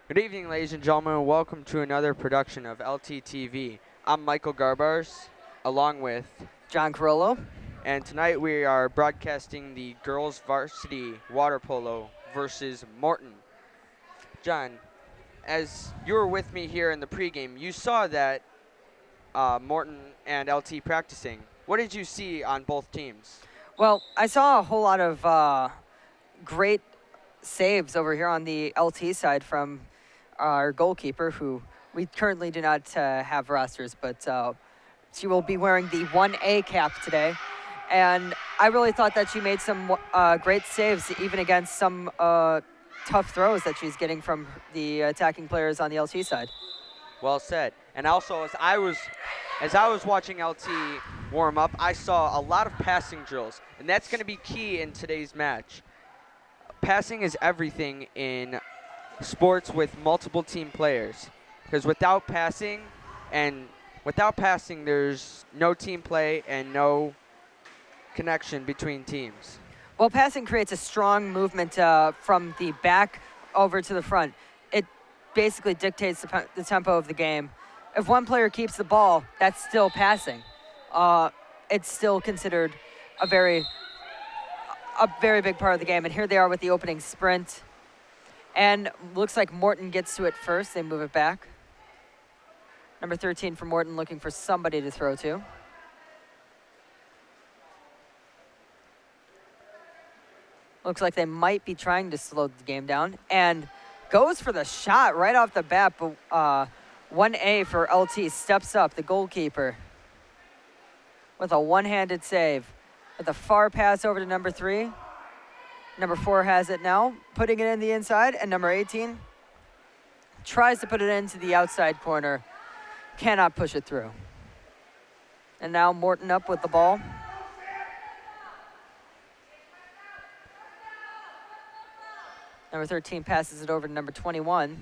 Good evening, ladies and gentlemen, and welcome to another production of LTTV. I'm Michael Garbars, along with, John Carollo. and tonight we are broadcasting the girls varsity water polo versus Morton. John, as you were with me here in the pregame, you saw that Morton and LT practicing. What did you see on both teams? Well, I saw a whole lot of great saves over here on the LT side from our goalkeeper, who we currently do not have rosters, but she will be wearing the 1A cap today. And I really thought that she made some great saves, even against some tough throws that she's getting from the attacking players on the LT side. Well said. And also, as I was watching LT warm up, I saw a lot of passing drills, and that's going to be key in today's match. Passing is everything in sports with multiple team players, because without passing, there's no team play and no connection between teams. Well, passing creates a strong movement from the back over to the front. It basically dictates the tempo of the game. If one player keeps the ball, that's still passing. It's still considered a very big part of the game. And here they are with the opening sprint. And looks like Morton gets to it first. They move it back. Number 13 for Morton, looking for somebody to throw to. Looks like they might be trying to slow the game down. And goes for the shot right off the bat. But 1A for LT steps up, the goalkeeper, with a one-handed save. With a far pass over to number 3. Number 4 has it now, putting it in the inside. And number 18 tries to put it into the outside corner. Cannot push it through. And now Morton up with the ball. Number 13 passes it over to number 21.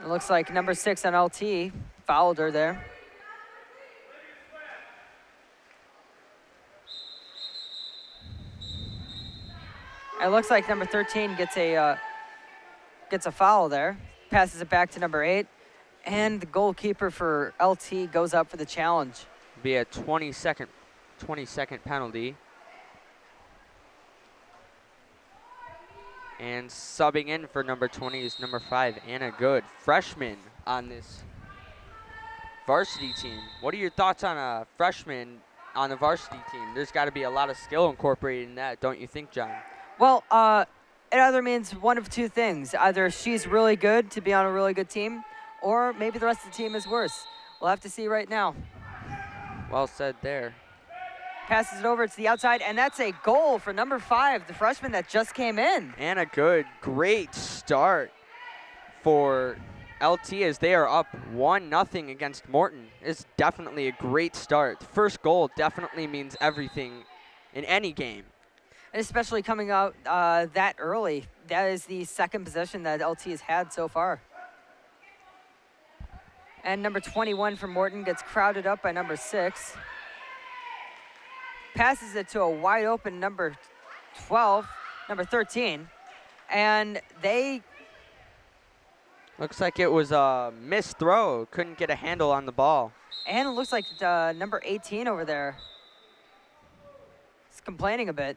It looks like number 6 on LT fouled her there. It looks like number 13 gets a foul there. Passes it back to number 8. And the goalkeeper for LT goes up for the challenge. Be a 20-second penalty. And subbing in for number 20 is number 5, Anna Good, freshman on this varsity team. What are your thoughts on a freshman on the varsity team? There's got to be a lot of skill incorporated in that, don't you think, John? Well, it either means one of two things. Either she's really good to be on a really good team, or maybe the rest of the team is worse. We'll have to see right now. Well said there. Passes it over to the outside, and that's a goal for number 5, the freshman that just came in. Anna Good, great start for LT as they are up 1-0 against Morton. It's definitely a great start. The first goal definitely means everything in any game. And especially coming out that early. That is the second possession that LT has had so far. And number 21 for Morton gets crowded up by number 6. Passes it to a wide open number 12, number 13. And they... Looks like it was a missed throw. Couldn't get a handle on the ball. And it looks like number 18 over there is complaining a bit.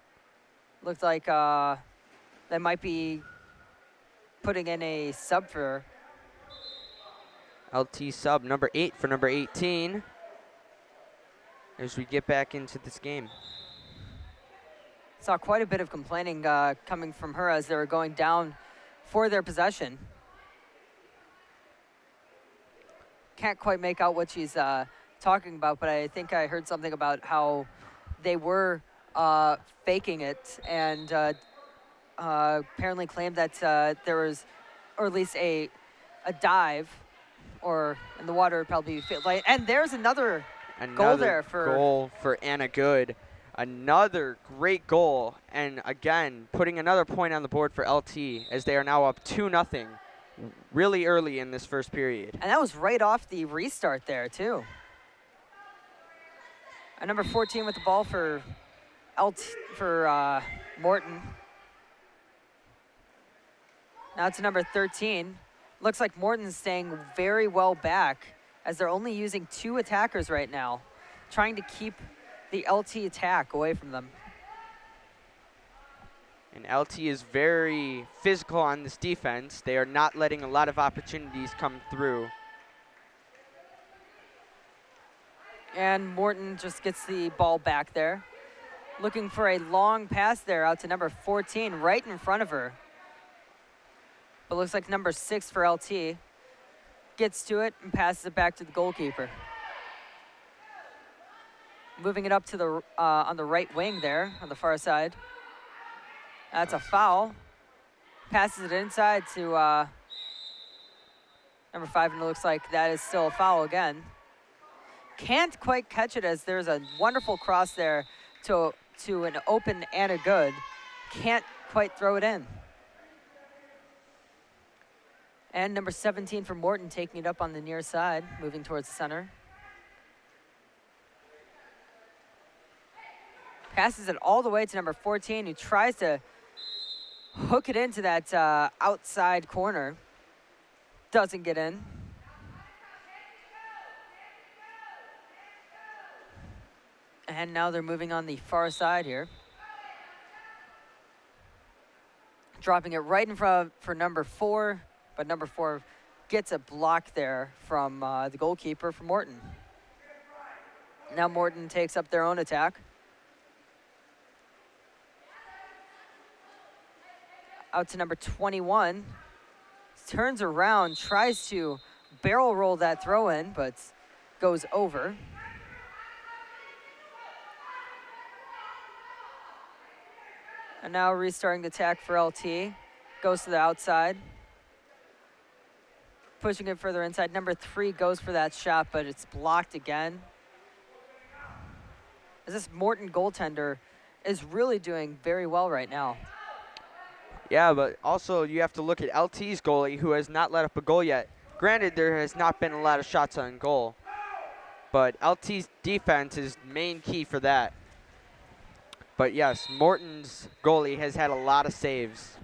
Looks like they might be putting in a sub for her. LT sub number 8 for number 18 as we get back into this game. Saw quite a bit of complaining coming from her as they were going down for their possession. Can't quite make out what she's talking about, but I think I heard something about how they were faking it and apparently claimed that there was, or at least a dive, or in the water would probably be like. And there's another goal there for Anna Good. Another great goal, and again putting another point on the board for LT as they are now up 2-0 really early in this first period. And that was right off the restart there too. And number 14 with the ball for Morton. Now to number 13. Looks like Morton's staying very well back as they're only using 2 attackers right now, trying to keep the LT attack away from them. And LT is very physical on this defense. They are not letting a lot of opportunities come through. And Morton just gets the ball back there. Looking for a long pass there out to number 14, right in front of her. But looks like number 6 for LT gets to it and passes it back to the goalkeeper. Moving it up to the on the right wing there, on the far side. That's a foul. Passes it inside to number 5, and it looks like that is still a foul again. Can't quite catch it as there's a wonderful cross there to an open and a good. Can't quite throw it in. And number 17 for Morton taking it up on the near side, moving towards the center. Passes it all the way to number 14, who tries to hook it into that outside corner. Doesn't get in. And now they're moving on the far side here. Dropping it right in front for number 4, but number 4 gets a block there from the goalkeeper for Morton. Now Morton takes up their own attack. Out to number 21. Turns around, tries to barrel roll that throw in, but goes over. And now restarting the attack for LT. Goes to the outside. Pushing it further inside. Number 3 goes for that shot, but it's blocked again. As this Morton goaltender is really doing very well right now. Yeah, but also you have to look at LT's goalie, who has not let up a goal yet. Granted, there has not been a lot of shots on goal, but LT's defense is main key for that. But yes, Morton's goalie has had a lot of saves.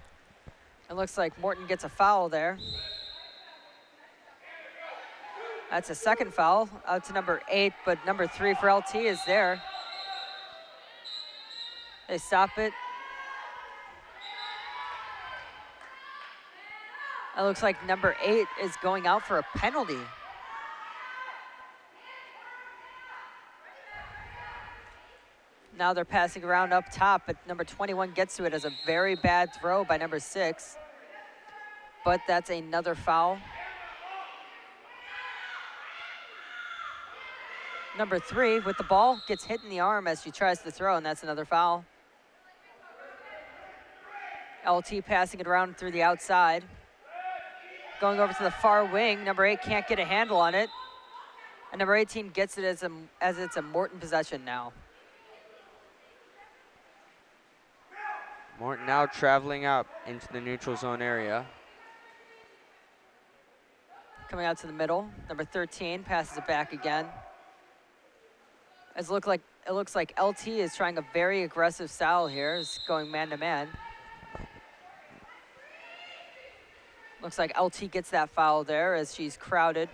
It looks like Morton gets a foul there. That's a second foul out to number 8, but number 3 for LT is there. They stop it. It looks like number 8 is going out for a penalty. Now they're passing around up top, but number 21 gets to it as a very bad throw by number 6. But that's another foul. Number 3 with the ball gets hit in the arm as she tries to throw, and that's another foul. LT passing it around through the outside. Going over to the far wing, number 8 can't get a handle on it. And number 18 gets it as it's a Morton possession now. Morton now traveling up into the neutral zone area. Coming out to the middle, number 13 passes it back again. It looks like LT is trying a very aggressive style here, is going man-to-man. Looks like LT gets that foul there as she's crowded.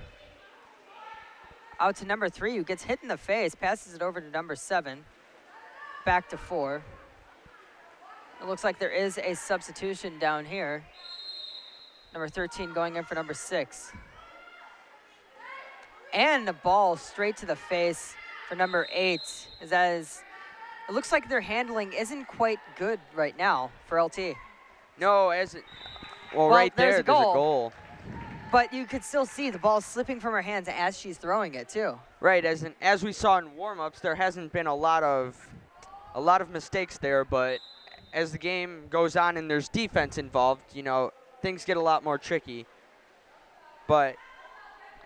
Out to number 3, who gets hit in the face, passes it over to number 7. Back to 4. It looks like there is a substitution down here. Number 13 going in for number 6. And the ball straight to the face for number 8. It looks like their handling isn't quite good right now for LT. No, well, right there's a goal. But you could still see the ball slipping from her hands as she's throwing it too. Right, as we saw in warm-ups, there hasn't been a lot of mistakes there, but as the game goes on and there's defense involved, things get a lot more tricky. But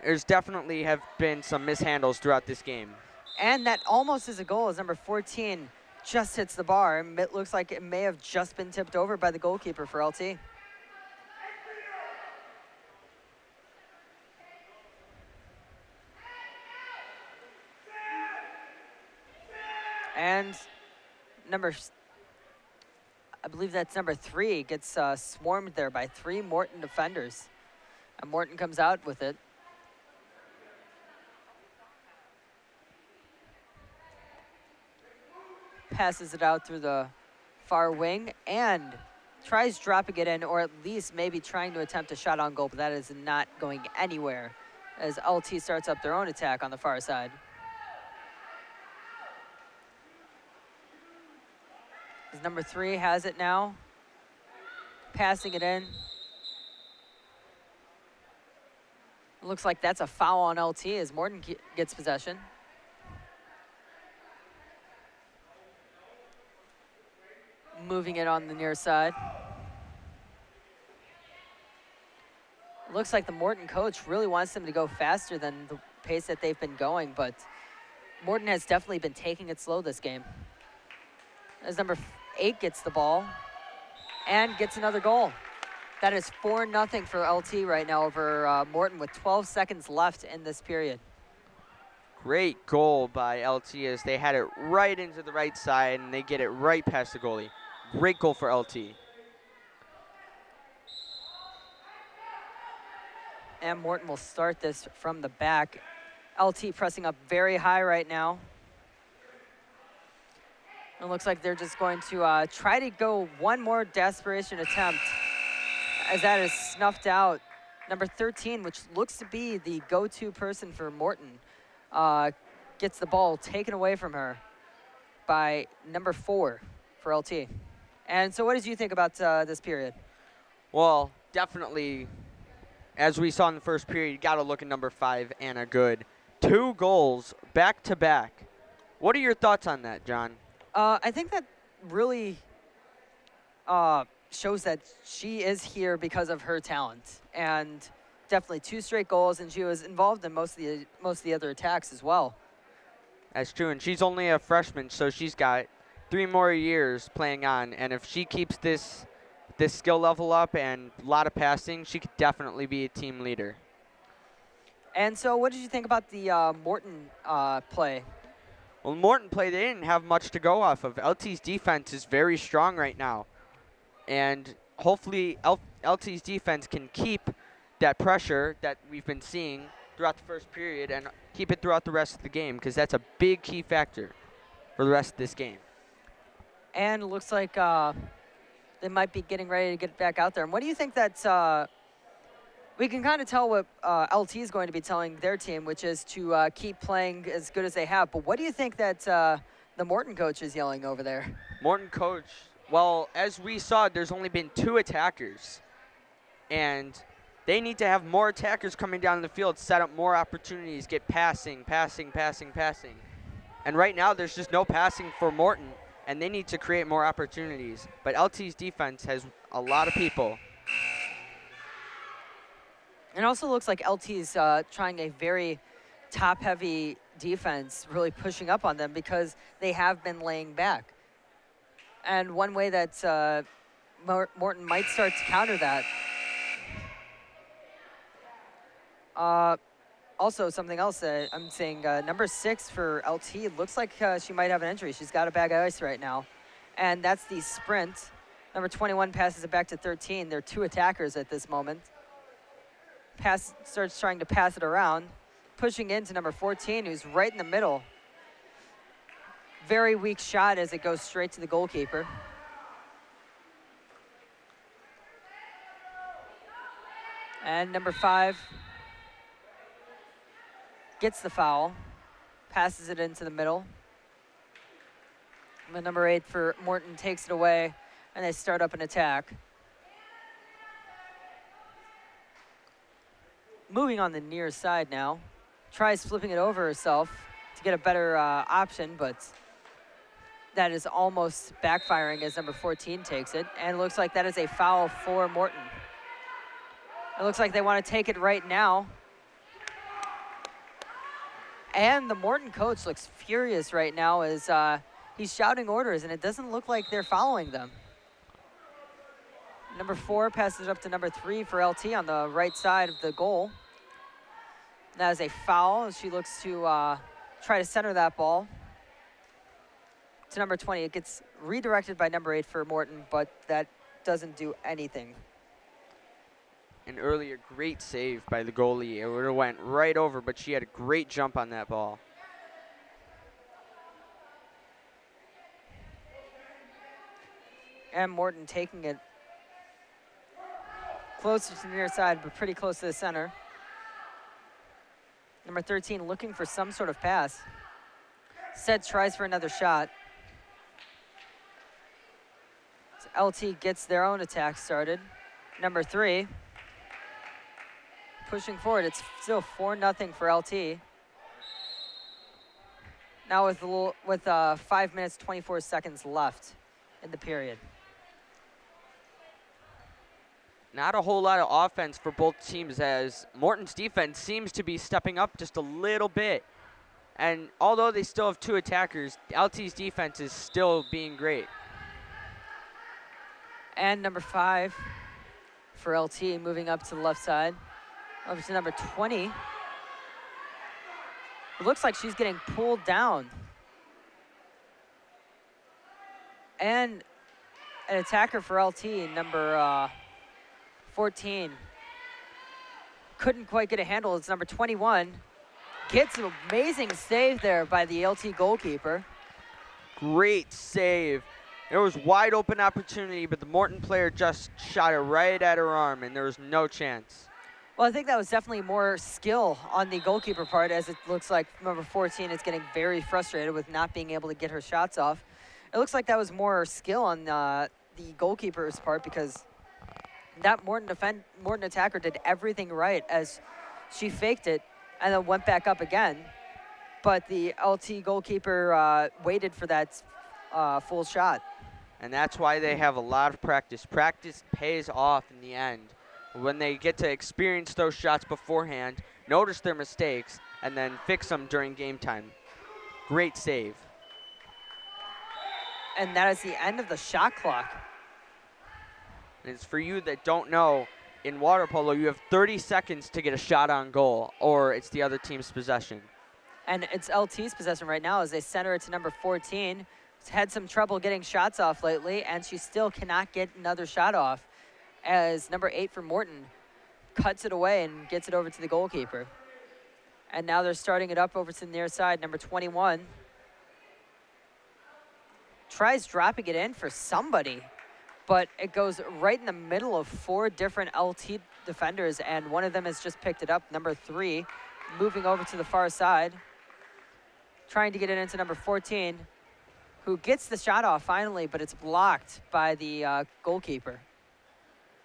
there's definitely have been some mishandles throughout this game. And that almost is a goal as number 14 just hits the bar. It looks like it may have just been tipped over by the goalkeeper for LT. And I believe that's number 3, gets swarmed there by 3 Morton defenders. And Morton comes out with it. Passes it out through the far wing and tries dropping it in, or at least maybe trying to attempt a shot on goal, but that is not going anywhere as LT starts up their own attack on the far side. As number 3 has it now, passing it in. Looks like that's a foul on LT as Morton gets possession. Moving it on the near side. Looks like the Morton coach really wants them to go faster than the pace that they've been going, but Morton has definitely been taking it slow this game. As number 8 gets the ball and gets another goal. That is 4-0 for LT right now over Morton with 12 seconds left in this period. Great goal by LT as they had it right into the right side and they get it right past the goalie. Great goal for LT. And Morton will start this from the back. LT pressing up very high right now. It looks like they're just going to try to go one more desperation attempt as that is snuffed out. Number 13, which looks to be the go-to person for Morton, gets the ball taken away from her by number 4 for LT. And so what did you think about this period? Well, definitely, as we saw in the first period, you got to look at number 5, Anna Good. 2 goals back to back. What are your thoughts on that, John? I think that really shows that she is here because of her talent, and definitely 2 straight goals, and she was involved in most of the other attacks as well. That's true, and she's only a freshman, so she's got 3 more years playing on, and if she keeps this skill level up and a lot of passing, she could definitely be a team leader. And so what did you think about the Morton play? Well, Morton play, they didn't have much to go off of. LT's defense is very strong right now. And hopefully LT's defense can keep that pressure that we've been seeing throughout the first period and keep it throughout the rest of the game, because that's a big key factor for the rest of this game. And it looks like they might be getting ready to get back out there. And what do you think that we can kind of tell what LT is going to be telling their team, which is to keep playing as good as they have. But what do you think that the Morton coach is yelling over there? Morton coach, well, as we saw, there's only been 2 attackers. And they need to have more attackers coming down the field, set up more opportunities, get passing. And right now, there's just no passing for Morton, and they need to create more opportunities. But LT's defense has a lot of people. It also looks like LT is trying a very top-heavy defense, really pushing up on them because they have been laying back. And one way that Morton might start to counter that. Also, something else that I'm seeing, number 6 for LT, looks like she might have an injury. She's got a bag of ice right now. And that's the sprint. Number 21 passes it back to 13. They're 2 attackers at this moment. Starts trying to pass it around, pushing into number 14, who's right in the middle. Very weak shot as it goes straight to the goalkeeper. And number 5 gets the foul, passes it into the middle. And the number 8 for Morton takes it away, and they start up an attack. Moving on the near side now. Tries flipping it over herself to get a better option, but that is almost backfiring as number 14 takes it. And it looks like that is a foul for Morton. It looks like they want to take it right now. And the Morton coach looks furious right now as he's shouting orders, and it doesn't look like they're following them. Number 4 passes it up to number 3 for LT on the right side of the goal. That is a foul as she looks to try to center that ball. to number 20. It gets redirected by number 8 for Morton, but that doesn't do anything. An earlier great save by the goalie. It would have went right over, but she had a great jump on that ball. And Morton taking it closer to the near side, but pretty close to the center. Number 13 looking for some sort of pass. Said tries for another shot. So LT gets their own attack started. Number 3 pushing forward. It's still 4-0 for LT. Now with 5 minutes 24 seconds left in the period. Not a whole lot of offense for both teams, as Morton's defense seems to be stepping up just a little bit. And although they still have 2 attackers, LT's defense is still being great. And number 5 for LT moving up to the left side. Over to number 20. It looks like she's getting pulled down. And an attacker for LT, number 14. Couldn't quite get a handle. It's number 21. Gets an amazing save there by the LT goalkeeper. Great save. There was wide open opportunity, but the Morton player just shot it right at her arm, and there was no chance. Well, I think that was definitely more skill on the goalkeeper part, as it looks like number 14 is getting very frustrated with not being able to get her shots off. It looks like that was more skill on the goalkeeper's part, because that Morton attacker did everything right as she faked it and then went back up again. But the LT goalkeeper waited for that full shot. And that's why they have a lot of practice. Practice pays off in the end. When they get to experience those shots beforehand, notice their mistakes, and then fix them during game time. Great save. And that is the end of the shot clock. And it's for you that don't know, in water polo, you have 30 seconds to get a shot on goal, or it's the other team's possession. And it's LT's possession right now as they center it to number 14. She's had some trouble getting shots off lately, and she still cannot get another shot off, as number 8 for Morton cuts it away and gets it over to the goalkeeper. And now they're starting it up over to the near side. Number 21 tries dropping it in for somebody, but it goes right in the middle of 4 different LT defenders, and one of them has just picked it up. Number 3 moving over to the far side, trying to get it into number 14, who gets the shot off finally, but it's blocked by the goalkeeper,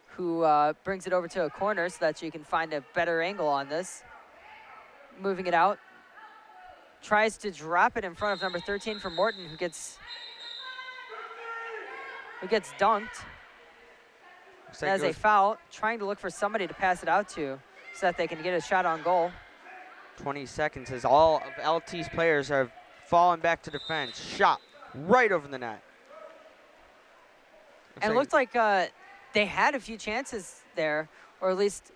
who brings it over to a corner so that you can find a better angle on this. Moving it out. Tries to drop it in front of number 13 for Morton, who gets dunked. As a foul, trying to look for somebody to pass it out to so that they can get a shot on goal. 20 seconds as all of LT's players have fallen back to defense. Shot right over the net. And it looked like they had a few chances there, or at least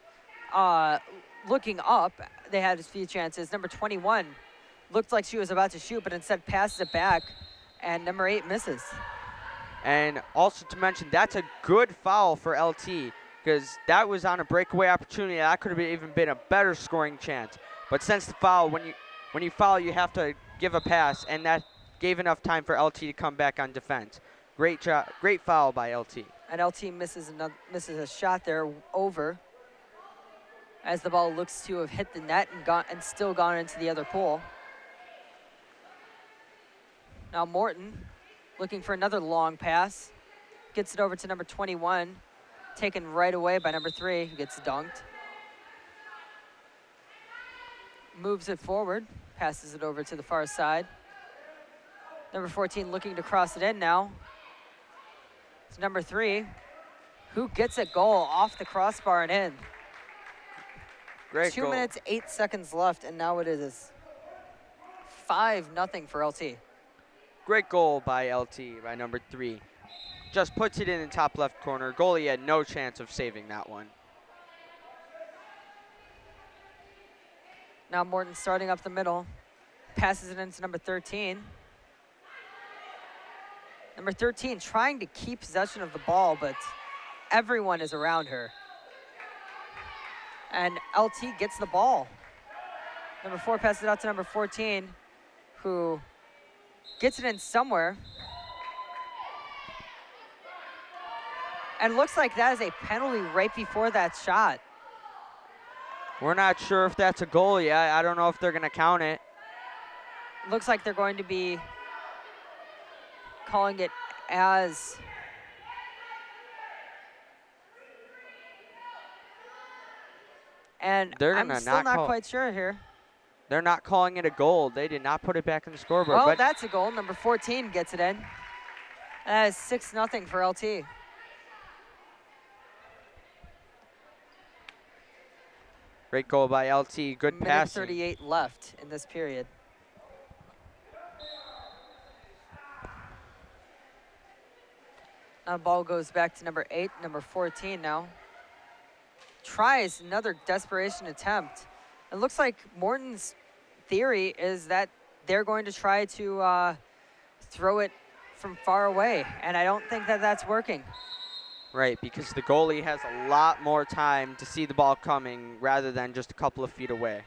looking up, they had a few chances. Number 21 looked like she was about to shoot, but instead passes it back, and number 8 misses. And also to mention, that's a good foul for LT, because that was on a breakaway opportunity. That could have even been a better scoring chance. But since the foul, when you foul, you have to give a pass, and that gave enough time for LT to come back on defense. Great job, great foul by LT. And LT misses a shot there over, as the ball looks to have hit the net and still gone into the other pool. Now Morton looking for another long pass, gets it over to number 21, taken right away by number 3, who gets dunked. Moves it forward, passes it over to the far side. Number 14 looking to cross it in now. It's number 3, who gets a goal off the crossbar and in. Great 2 goal. minutes, 8 seconds left, and now it is 5-0 for LT. Great goal by LT, by number 3. Just puts it in the top left corner. Goalie had no chance of saving that one. Now Morton starting up the middle, passes it into number 13. Number 13 trying to keep possession of the ball, but everyone is around her. And LT gets the ball. Number 4 passes it out to number 14, who gets it in somewhere. And looks like that is a penalty right before that shot. We're not sure if that's a goal yet. I don't know if they're going to count it. Looks like they're going to be calling it as and I'm still not quite sure here. They're not calling it a goal. They did not put it back in the scoreboard. Well, but that's a goal. Number 14 gets it in. That is 6-0 for LT. Great goal by LT. Good Minute passing. 38 left in this period. Now the ball goes back to number 8, number 14 now. Tries another desperation attempt. It looks like Morton's theory is that they're going to try to throw it from far away, and I don't think that that's working. Right, because the goalie has a lot more time to see the ball coming rather than just a couple of feet away.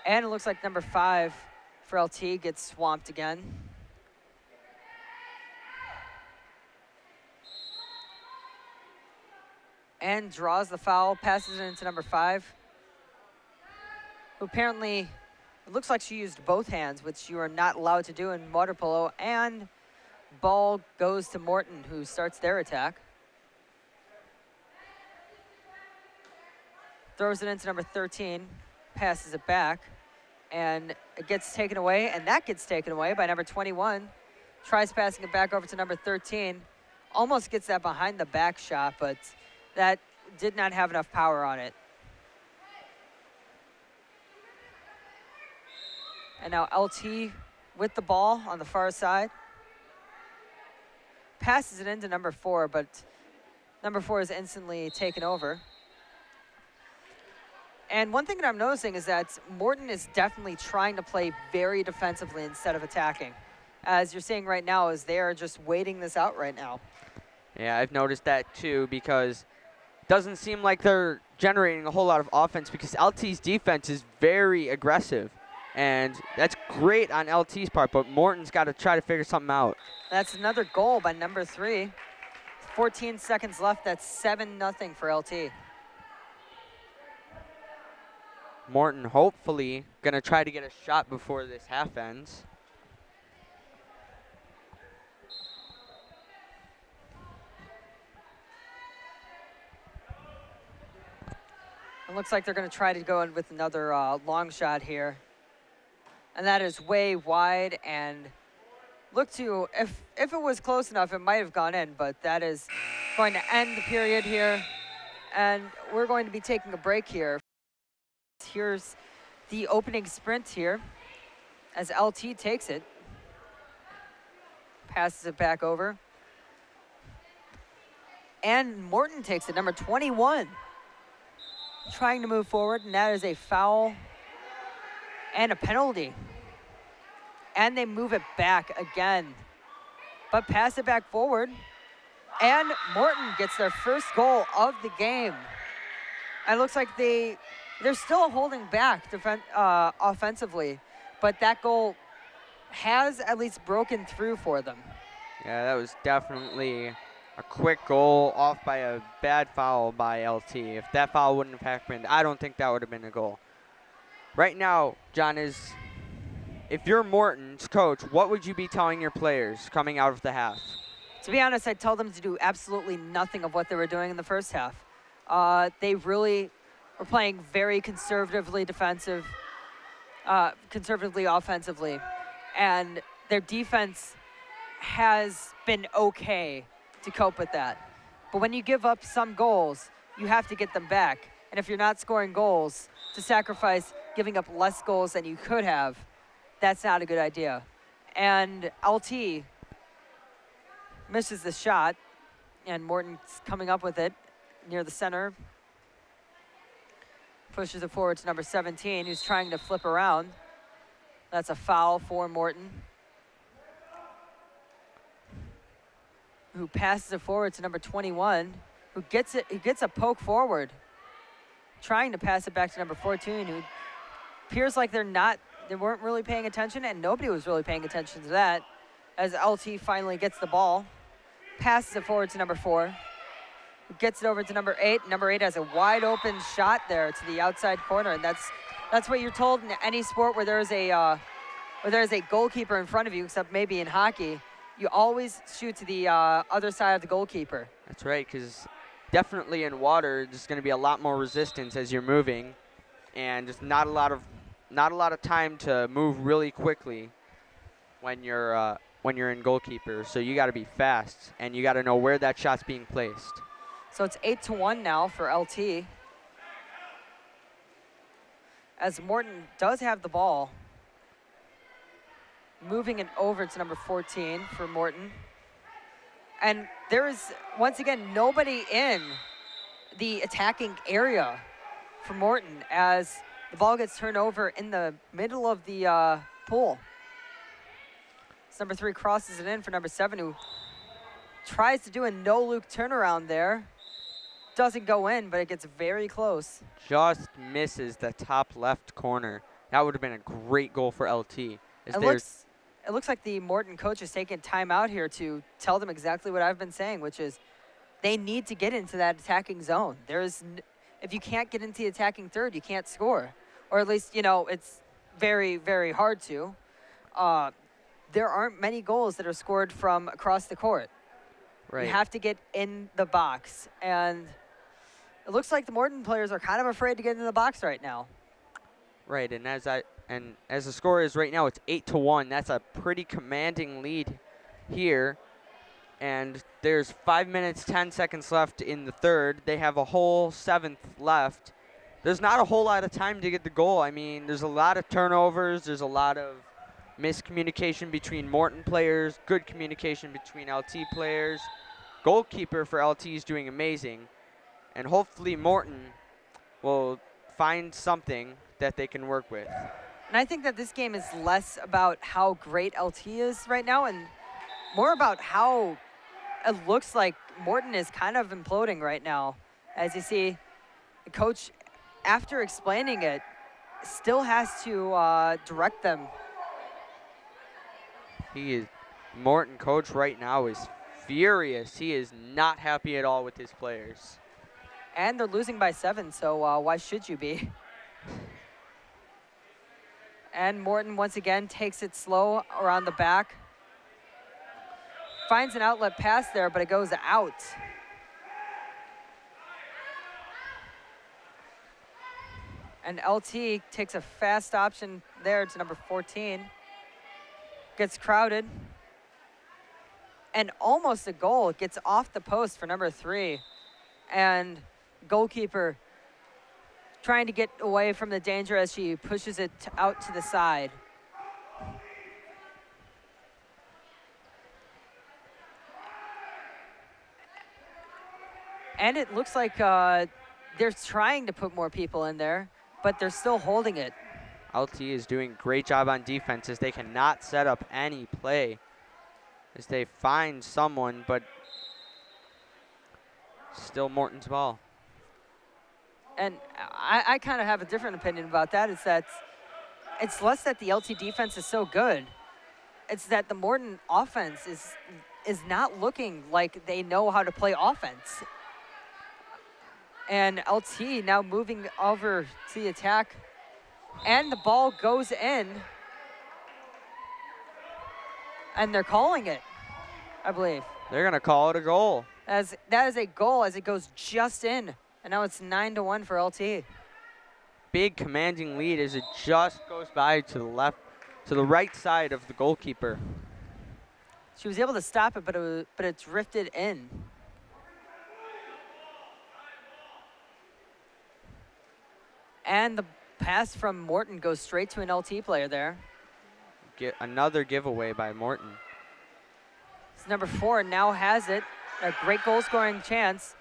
And it looks like number 5 for LT gets swamped again. And draws the foul, passes it into number 5, who apparently, it looks like she used both hands, which you are not allowed to do in water polo, and ball goes to Morton, who starts their attack. Throws it into number 13, passes it back, and it gets taken away, and that gets taken away by number 21. Tries passing it back over to number 13. Almost gets that behind the back shot, but that did not have enough power on it. And now LT with the ball on the far side. Passes it into number 4, but number 4 is instantly taken over. And one thing that I'm noticing is that Morton is definitely trying to play very defensively instead of attacking. As you're seeing right now, is they are just waiting this out right now. Yeah, I've noticed that too, because it doesn't seem like they're generating a whole lot of offense because LT's defense is very aggressive. And that's great on LT's part, but Morton's got to try to figure something out. That's another goal by number 3. 14 seconds left. That's 7-0 for LT. Morton hopefully going to try to get a shot before this half ends. It looks like they're going to try to go in with another long shot here. And that is way wide, and look to, if it was close enough, it might have gone in, but that is going to end the period here. And we're going to be taking a break here. Here's the opening sprint here as LT takes it. Passes it back over. And Morton takes it, number 21. Trying to move forward, and that is a foul and a penalty. And they move it back again, but pass it back forward. And Morton gets their first goal of the game. It looks like they're still holding back offensively, but that goal has at least broken through for them. Yeah, that was definitely a quick goal off by a bad foul by LT. If that foul wouldn't have happened, I don't think that would have been a goal. Right now, John, if you're Morton's coach, what would you be telling your players coming out of the half? To be honest, I'd tell them to do absolutely nothing of what they were doing in the first half. They really were playing very conservatively offensively, and their defense has been okay to cope with that. But when you give up some goals, you have to get them back. And if you're not scoring goals, to sacrifice giving up less goals than you could have, that's not a good idea. And LT misses the shot, and Morton's coming up with it near the center. Pushes it forward to number 17, who's trying to flip around. That's a foul for Morton. who passes it forward to number 21, who gets it. He gets a poke forward, trying to pass it back to number 14, who appears like they weren't really paying attention, and nobody was really paying attention to that. As LT finally gets the ball, passes it forward to number 4, who gets it over to number 8. Number 8 has a wide open shot there to the outside corner, and that's what you're told in any sport where there is a goalkeeper in front of you, except maybe in hockey. You always shoot to the other side of the goalkeeper. That's right, because definitely in water, there's going to be a lot more resistance as you're moving, and just not a lot of time to move really quickly when you're in goalkeeper. So you got to be fast, and you got to know where that shot's being placed. So it's 8-1 now for LT. As Morton does have the ball, moving it over to number 14 for Morton. And there is, once again, nobody in the attacking area for Morton as the ball gets turned over in the middle of the pool. So number 3 crosses it in for number 7, who tries to do a no-Luke turnaround there. Doesn't go in, but it gets very close. Just misses the top left corner. That would have been a great goal for LT. It looks like the Morton coach is taking time out here to tell them exactly what I've been saying, which is they need to get into that attacking zone. If you can't get into the attacking third, you can't score. Or at least, it's very, very hard to. There aren't many goals that are scored from across the court. Right. You have to get in the box. And it looks like the Morton players are kind of afraid to get into the box right now. Right, and as the score is right now, it's 8-1. That's a pretty commanding lead here. And there's 5 minutes, 10 seconds left in the third. They have a whole 7th left. There's not a whole lot of time to get the goal. I mean, there's a lot of turnovers. There's a lot of miscommunication between Morton players, good communication between LT players. Goalkeeper for LT is doing amazing. And hopefully Morton will find something that they can work with. And I think that this game is less about how great LT is right now and more about how it looks like Morton is kind of imploding right now. As you see, the coach, after explaining it, still has to direct them. Morton coach right now is furious. He is not happy at all with his players. And they're losing by 7, so why should you be? And Morton once again takes it slow around the back. Finds an outlet pass there, but it goes out. And LT takes a fast option there to number 14. Gets crowded. And almost a goal. Gets off the post for number 3. And goalkeeper trying to get away from the danger as she pushes it out to the side. And it looks like they're trying to put more people in there, but they're still holding it. LT is doing a great job on defense as they cannot set up any play as they find someone, but still Morton's ball. And I kind of have a different opinion about that. It's that it's less that the LT defense is so good. It's that the Morton offense is not looking like they know how to play offense. And LT now moving over to the attack. And the ball goes in. And they're calling it, I believe. They're going to call it a goal. That is a goal as it goes just in. And now it's 9-1 for LT. Big commanding lead as it just goes by to the right side of the goalkeeper. She was able to stop it, but it drifted in. And the pass from Morton goes straight to an LT player there. Get another giveaway by Morton. So number 4 now has it. A great goal scoring chance.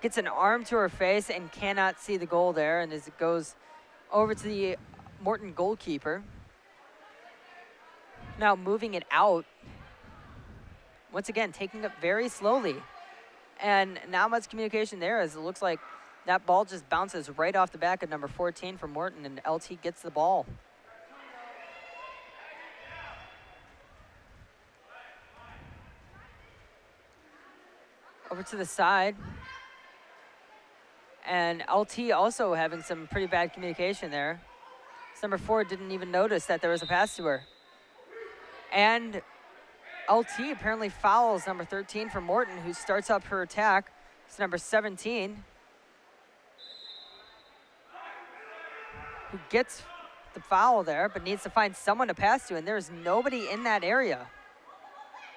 Gets an arm to her face and cannot see the goal there. And as it goes over to the Morton goalkeeper. Now moving it out once again, taking it very slowly. And not much communication there, as it looks like that ball just bounces right off the back of number 14 from Morton, and LT gets the ball. Over to the side. And LT also having some pretty bad communication there. This number 4 didn't even notice that there was a pass to her. And LT apparently fouls number 13 from Morton, who starts up her attack. It's number 17, who gets the foul there, but needs to find someone to pass to, and there's nobody in that area.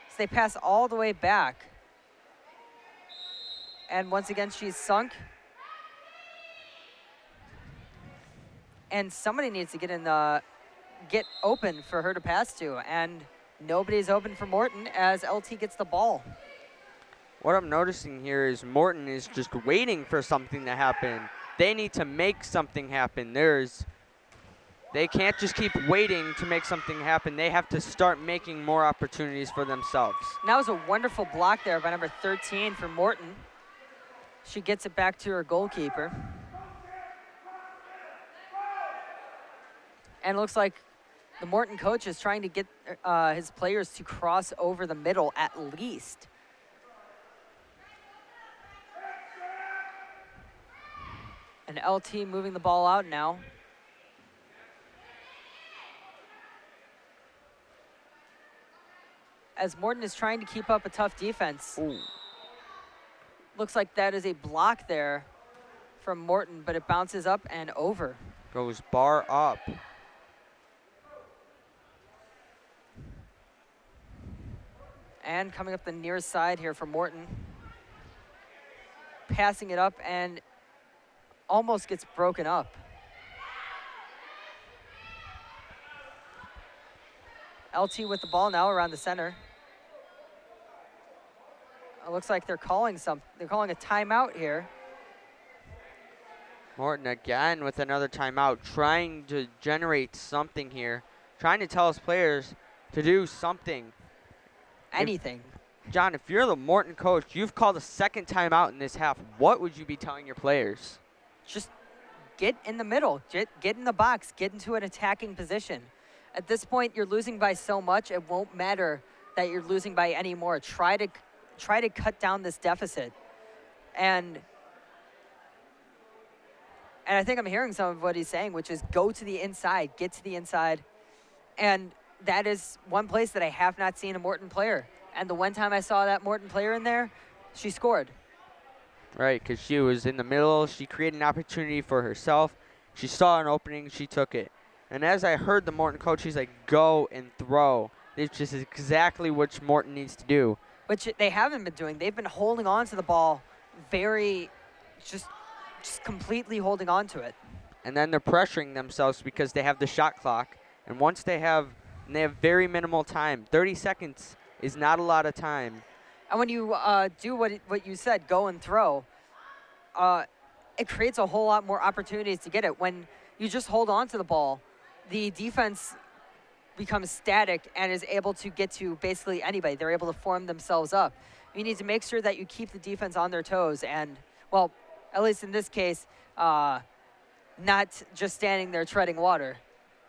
So they pass all the way back. And once again, she's sunk. And somebody needs to get open for her to pass to, and nobody's open for Morton as LT gets the ball. What I'm noticing here is Morton is just waiting for something to happen. They need to make something happen. They can't just keep waiting to make something happen. They have to start making more opportunities for themselves. And that was a wonderful block there by number 13 for Morton. She gets it back to her goalkeeper. And it looks like the Morton coach is trying to get his players to cross over the middle at least. And LT moving the ball out now. As Morton is trying to keep up a tough defense. Ooh. Looks like that is a block there from Morton, but it bounces up and over. Goes bar up. And coming up the near side here for Morton. Passing it up and almost gets broken up. LT with the ball now around the center. It looks like they're calling a timeout here. Morton again with another timeout, trying to generate something here, trying to tell his players to do something. Anything. John, if you're the Morton coach, you've called a second timeout in this half. What would you be telling your players? Just get in the middle, get in the box, get into an attacking position. At this point, you're losing by so much, it won't matter that you're losing by any more. Try to cut down this deficit. And I think I'm hearing some of what he's saying, which is go to the inside, get to the inside. And that is one place that I have not seen a Morton player. And the one time I saw that Morton player in there, she scored. Right, because she was in the middle. She created an opportunity for herself. She saw an opening. She took it. And as I heard the Morton coach, he's like, go and throw. It's just exactly what Morton needs to do. Which they haven't been doing. They've been holding on to the ball just completely holding on to it. And then they're pressuring themselves because they have the shot clock. And once they have very minimal time. 30 seconds is not a lot of time. And when you do what you said, go and throw, it creates a whole lot more opportunities to get it. When you just hold on to the ball, the defense becomes static and is able to get to basically anybody. They're able to form themselves up. You need to make sure that you keep the defense on their toes and, well, at least in this case, not just standing there treading water.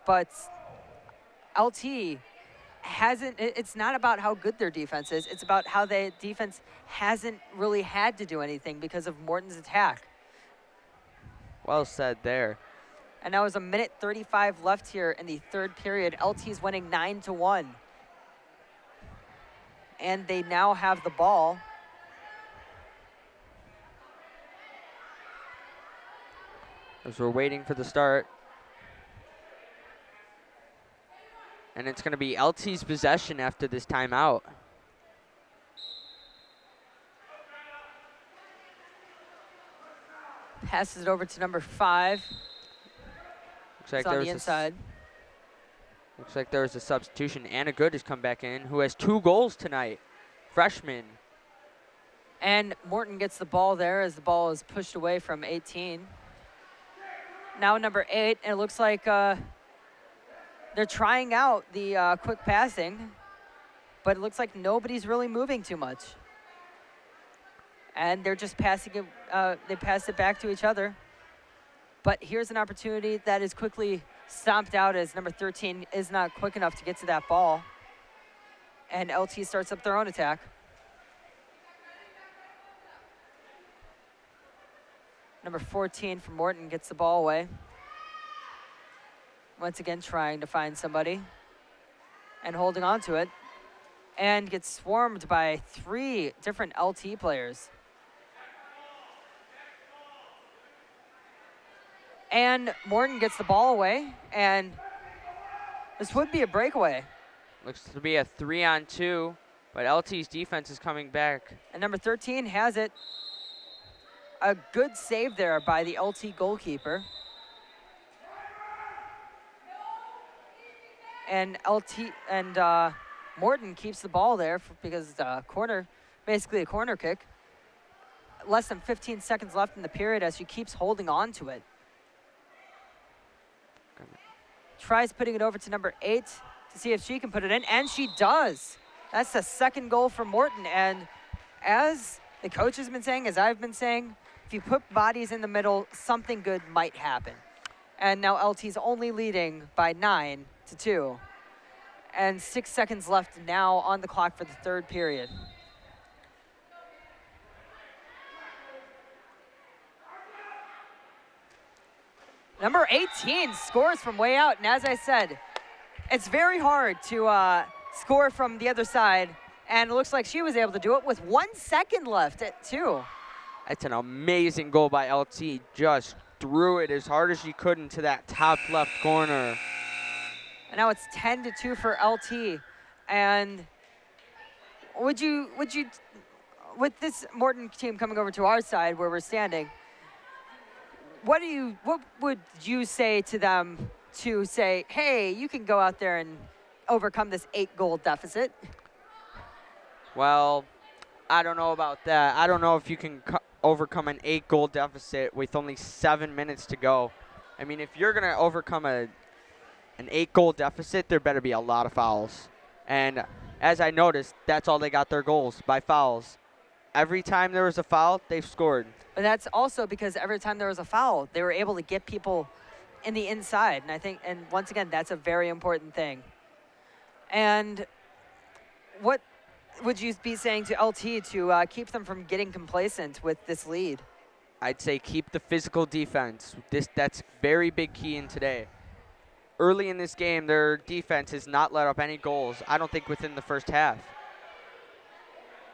But LT it's not about how good their defense is. It's about how the defense hasn't really had to do anything because of Morton's attack. Well said there. And now is 1:35 left here in the third period. LT's winning 9-1. And they now have the ball. As we're waiting for the start. And it's going to be LT's possession after this timeout. Passes it over to number 5. Looks like on the inside. Looks like there's a substitution. Anna Good has come back in, who has 2 goals tonight. Freshman. And Morton gets the ball there as the ball is pushed away from 18. Now number 8, and it looks like they're trying out the quick passing. but it looks like nobody's really moving too much. And they're just passing it, they pass it back to each other. But here's an opportunity that is quickly stomped out as number 13 is not quick enough to get to that ball. And LT starts up their own attack. Number 14 from Morton gets the ball away. Once again, trying to find somebody and holding on to it. And gets swarmed by 3 different LT players. And Morton gets the ball away, and this would be a breakaway. Looks to be a 3-on-2, but LT's defense is coming back. And number 13 has it. A good save there by the LT goalkeeper. And Morton keeps the ball there because it's a corner, basically a corner kick. Less than 15 seconds left in the period as she keeps holding on to it. Tries putting it over to number 8 to see if she can put it in, and she does. That's the second goal for Morton, and as the coach has been saying, as I've been saying, if you put bodies in the middle, something good might happen. And now LT's only leading by 9-2. And 6 seconds left now on the clock for the third period. Number 18 scores from way out, and as I said, it's very hard to score from the other side, and it looks like she was able to do it with 1 second left at 2. That's an amazing goal by LT. Just threw it as hard as she could into that top left corner. And now it's 10-2 for LT. And would you, with this Morton team coming over to our side where we're standing, what would you say to them to say, hey, you can go out there and overcome this 8-goal deficit? Well, I don't know about that. I don't know if you can overcome an 8-goal deficit with only 7 minutes to go. I mean, if you're going to overcome an 8-goal deficit, there better be a lot of fouls. And as I noticed, that's all they got their goals, by fouls. Every time there was a foul, they've scored. But that's also because every time there was a foul, they were able to get people in the inside. And I think, and once again, that's a very important thing. And what would you be saying to LT to keep them from getting complacent with this lead? I'd say keep the physical defense. That's very big key in today. Early in this game, their defense has not let up any goals, I don't think, within the first half.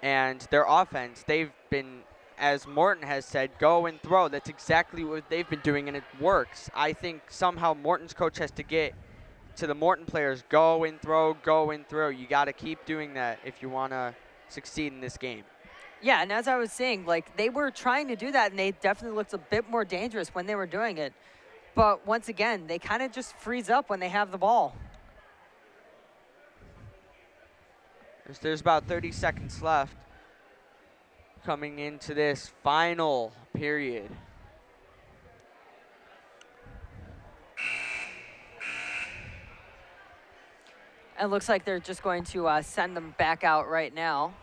And their offense, they've been, as Morton has said, go and throw. That's exactly what they've been doing, and it works. I think somehow Morton's coach has to get to the Morton players, go and throw, go and throw. You got to keep doing that if you want to succeed in this game. Yeah, and as I was saying, like, they were trying to do that, and they definitely looked a bit more dangerous when they were doing it. But once again, they kind of just freeze up when they have the ball. There's about 30 seconds left coming into this final period. And it looks like they're just going to send them back out right now.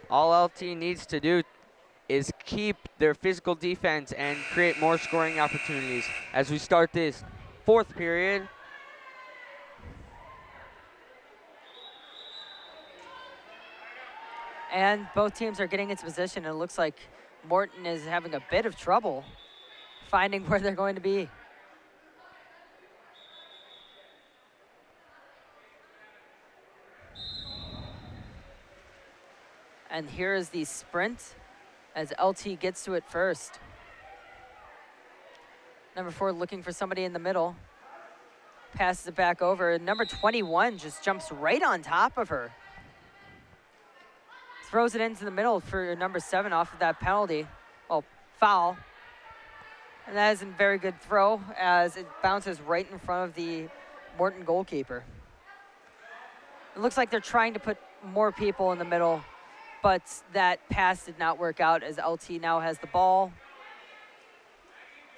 All LT needs to do is keep their physical defense and create more scoring opportunities as we start this fourth period. And both teams are getting into position, and it looks like Morton is having a bit of trouble finding where they're going to be. And here is the sprint as LT gets to it first. Number 4 looking for somebody in the middle. Passes it back over. Number 21 just jumps right on top of her. Throws it into the middle for number 7 off of that penalty. Well, foul. And that isn't a very good throw as it bounces right in front of the Morton goalkeeper. It looks like they're trying to put more people in the middle, but that pass did not work out as LT now has the ball.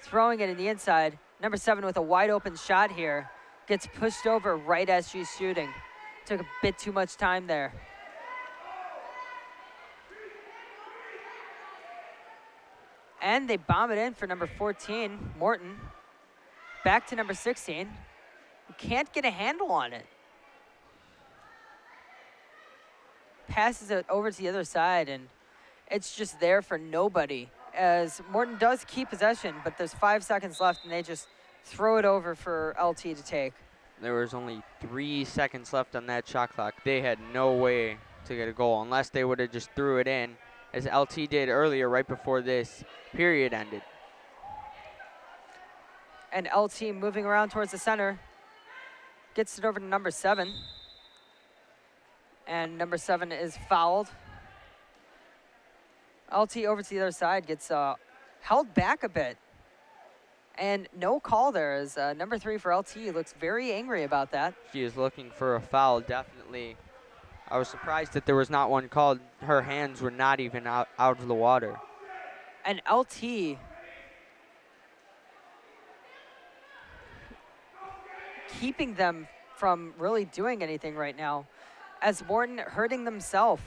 Throwing it in the inside. Number 7 with a wide open shot here. gets pushed over right as she's shooting. Took a bit too much time there. And they bomb it in for number 14, Morton. Back to number 16. Can't get a handle on it. Passes it over to the other side, and it's just there for nobody. As Morton does keep possession, but there's 5 seconds left, and they just throw it over for LT to take. There was only 3 seconds left on that shot clock. They had no way to get a goal unless they would have just threw it in, as LT did earlier right before this period ended. And LT moving around towards the center. Gets it over to number 7. And number 7 is fouled. LT over to the other side, gets held back a bit. And no call there, as number 3 for LT looks very angry about that. She is looking for a foul, definitely. I was surprised that there was not one called. Her hands were not even out of the water. And LT keeping them from really doing anything right now, as Morton hurting themselves.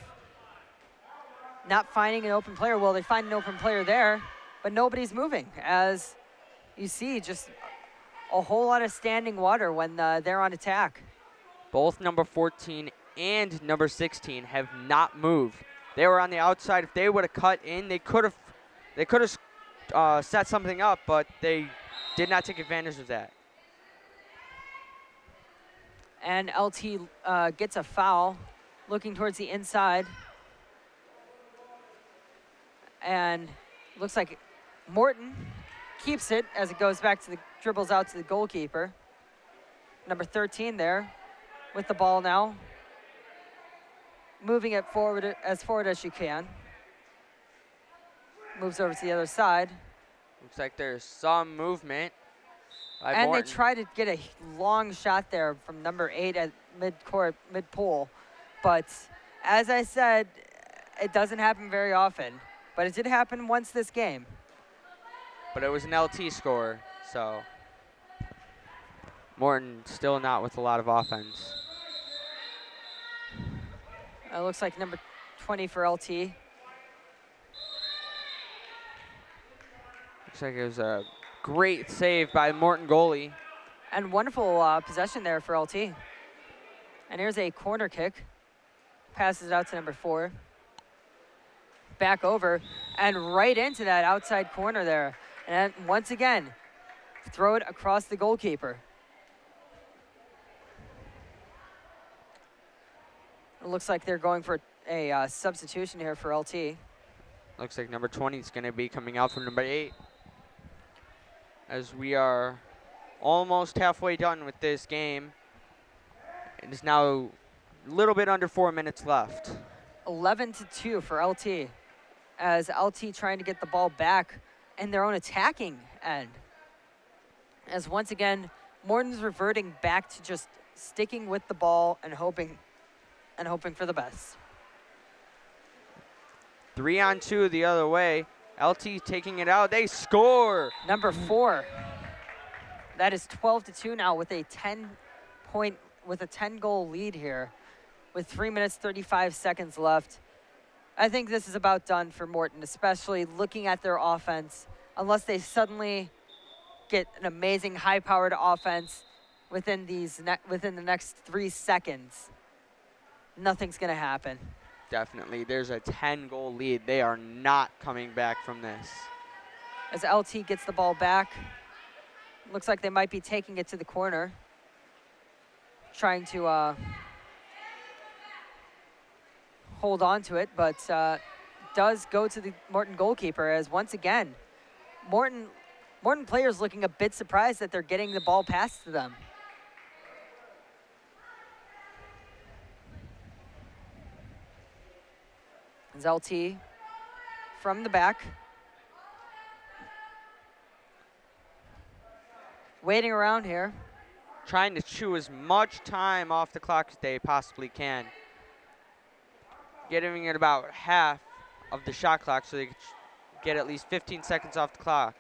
Not finding an open player. Well, they find an open player there, but nobody's moving. As you see, just a whole lot of standing water when they're on attack. Both number 14 and number 16 have not moved. They were on the outside. If they would have cut in, they could have set something up, but they did not take advantage of that. And LT gets a foul, looking towards the inside. And looks like Morton keeps it as it goes back to the dribbles out to the goalkeeper. Number 13 there with the ball now. Moving it forward as she can. Moves over to the other side. Looks like there's some movement by And Morton. they try to get a long shot there from number 8 at mid-court, mid-pole. But as I said, it doesn't happen very often. But it did happen once this game. But it was an LT score, so Morton still not with a lot of offense. It looks like number 20 for LT. Looks like it was a great save by Morton goalie. And wonderful possession there for LT. And here's a corner kick. Passes it out to number 4. Back over and right into that outside corner there. And once again, throw it across the goalkeeper. It looks like they're going for a substitution here for LT. Looks like number 20 is going to be coming out from number 8. As we are almost halfway done with this game. It is now a little bit under 4 minutes left. 11-2 for LT. As LT trying to get the ball back in their own attacking end. As once again, Morton's reverting back to just sticking with the ball and hoping for the best. 3-on-2 the other way. LT taking it out. They score. Number 4. That is 12-2 now with a 10-goal lead here, with 3 minutes 35 seconds left. I think this is about done for Morton, especially looking at their offense. Unless they suddenly get an amazing high-powered offense within the next 3 seconds, nothing's going to happen. Definitely. There's a 10-goal lead. They are not coming back from this. As LT gets the ball back, looks like they might be taking it to the corner, trying to hold on to it, but does go to the Morton goalkeeper, as once again, Morton players looking a bit surprised that they're getting the ball passed to them. As LT from the back. Waiting around here. Trying to chew as much time off the clock as they possibly can. Getting it about half of the shot clock so they can get at least 15 seconds off the clock.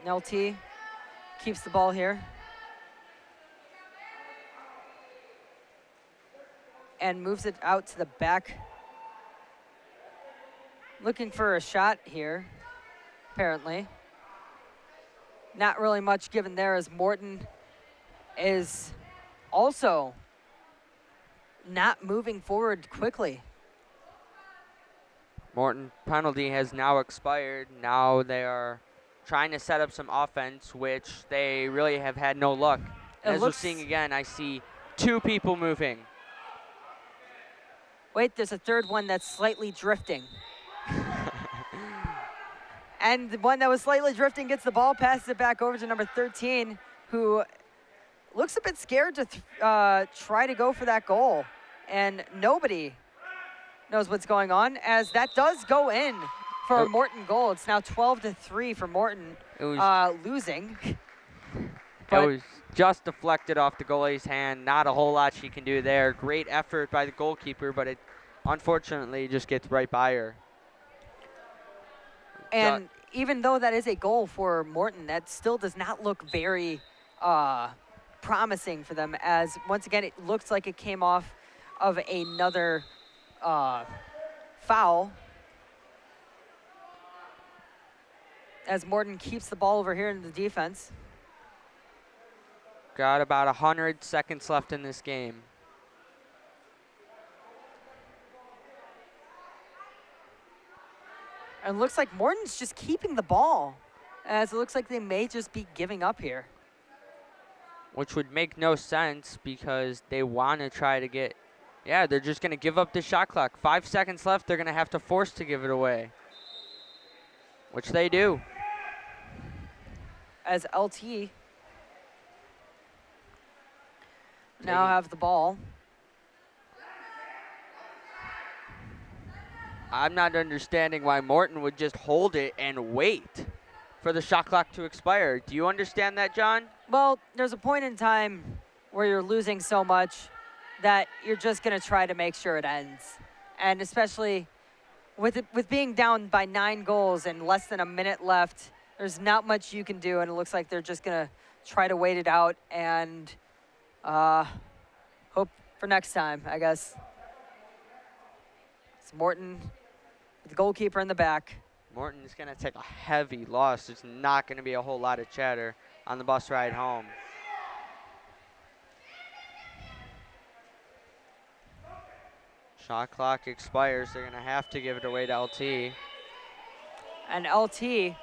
LT keeps the ball here. And moves it out to the back. Looking for a shot here, apparently. Not really much given there as Morton is also not moving forward quickly. Morton penalty has now expired. Now they are trying to set up some offense, which they really have had no luck. As we're seeing again, I see 2 people moving. Wait, there's a third one that's slightly drifting. And the one that was slightly drifting gets the ball, passes it back over to number 13, who looks a bit scared to try to go for that goal. And nobody knows what's going on, as that does go in for a Morton goal. It's now 12-3 for Morton, losing. It was just deflected off the goalie's hand. Not a whole lot she can do there. Great effort by the goalkeeper, but it unfortunately just gets right by her. And even though that is a goal for Morton, that still does not look very promising for them, as once again, it looks like it came off of another foul. As Morton keeps the ball over here in the defense. Got about 100 seconds left in this game. And it looks like Morton's just keeping the ball, as it looks like they may just be giving up here. Which would make no sense because they want to try to get, yeah, they're just going to give up the shot clock. 5 seconds left, they're going to have to force to give it away, which they do. As LT now have the ball. I'm not understanding why Morton would just hold it and wait for the shot clock to expire. Do you understand that, John? Well, there's a point in time where you're losing so much that you're just going to try to make sure it ends. And especially with being down by 9 goals and less than a minute left, there's not much you can do, and it looks like they're just going to try to wait it out and hope for next time, I guess. It's Morton with the goalkeeper in the back. Morton's going to take a heavy loss. There's not going to be a whole lot of chatter on the bus ride home. Shot clock expires. They're going to have to give it away to LT. And LT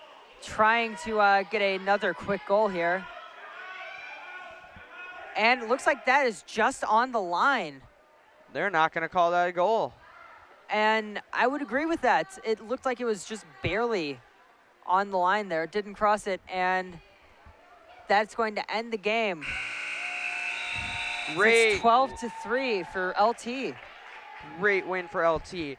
trying to get another quick goal here. And it looks like that is just on the line. They're not going to call that a goal. And I would agree with that. It looked like it was just barely on the line there. It didn't cross it, and that's going to end the game. Great. It's 12-3 for LT. Great win for LT.